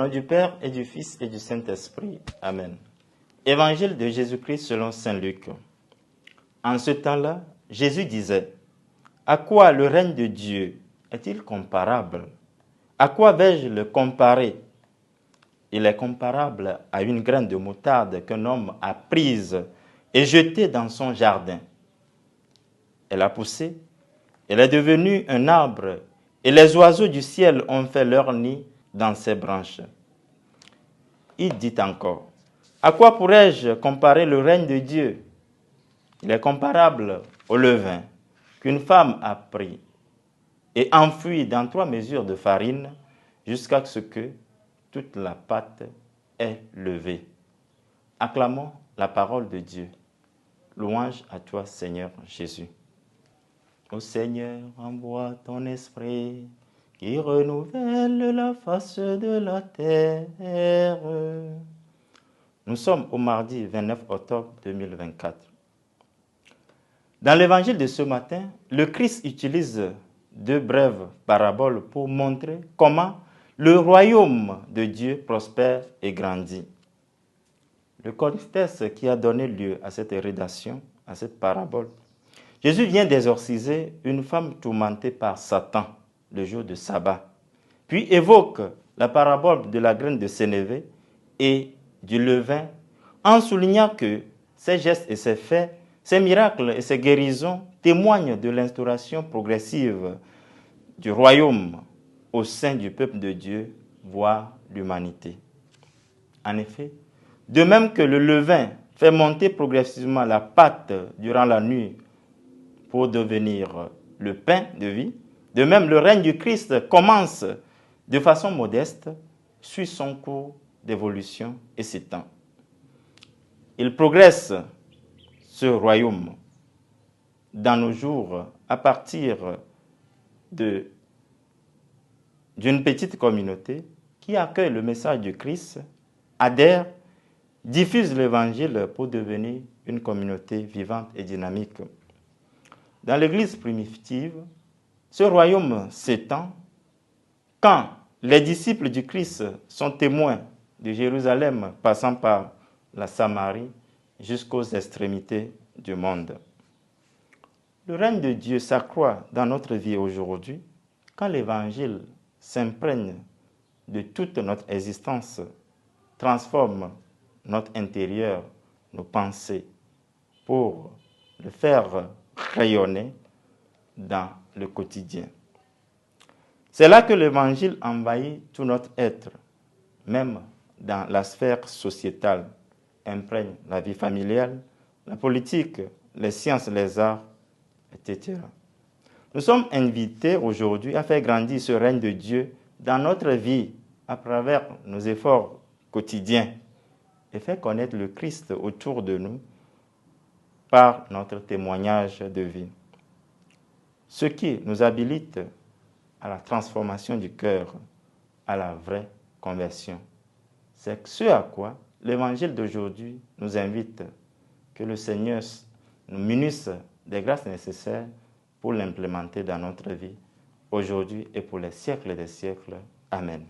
nom du Père et du Fils et du Saint-Esprit. Amen. Évangile de Jésus-Christ selon saint Luc. En ce temps-là, Jésus disait, « À quoi le règne de Dieu est-il comparable? À quoi vais-je le comparer? Il est comparable à une graine de moutarde qu'un homme a prise et jetée dans son jardin. Elle a poussé, elle est devenue un arbre, et les oiseaux du ciel ont fait leur nid dans ses branches. » Il dit encore, « À quoi pourrais-je comparer le règne de Dieu? Il est comparable au levain qu'une femme a pris et enfoui dans 3 mesures de farine jusqu'à ce que toute la pâte est levée. » Acclamons la parole de Dieu. Louange à toi, Seigneur Jésus. Ô Seigneur, envoie ton esprit qui renouvelle la face de la terre. Nous sommes au mardi 29 octobre 2024. Dans l'évangile de ce matin, le Christ utilise 2 brèves paraboles pour montrer comment le royaume de Dieu prospère et grandit. Le contexte qui a donné lieu à cette rédaction, à cette parabole, Jésus vient d'exorciser une femme tourmentée par Satan le jour de sabbat, puis évoque la parabole de la graine de sénévé et du levain en soulignant que ces gestes et ces faits, ces miracles et ces guérisons témoignent de l'instauration progressive du royaume au sein du peuple de Dieu, voire l'humanité. En effet, de même que le levain fait monter progressivement la pâte durant la nuit pour devenir le pain de vie, de même le règne du Christ commence de façon modeste, suit son cours d'évolution et s'étend. Il progresse, ce royaume, dans nos jours à partir d'une petite communauté qui accueille le message du Christ, adhère, diffuse l'évangile pour devenir une communauté vivante et dynamique. Dans l'Église primitive, ce royaume s'étend quand les disciples du Christ sont témoins de Jérusalem passant par la Samarie jusqu'aux extrémités du monde. Le règne de Dieu s'accroît dans notre vie aujourd'hui quand l'Évangile s'imprègne de toute notre existence, transforme notre intérieur, nos pensées, pour le faire rayonner dans le quotidien. C'est là que l'Évangile envahit tout notre être, même dans la sphère sociétale, imprègne la vie familiale, la politique, les sciences, les arts, etc. Nous sommes invités aujourd'hui à faire grandir ce règne de Dieu dans notre vie à travers nos efforts quotidiens et faire connaître le Christ autour de nous par notre témoignage de vie. Ce qui nous habilite à la transformation du cœur, à la vraie conversion. C'est ce à quoi l'Évangile d'aujourd'hui nous invite, que le Seigneur nous munisse des grâces nécessaires pour l'implémenter dans notre vie, aujourd'hui et pour les siècles des siècles. Amen.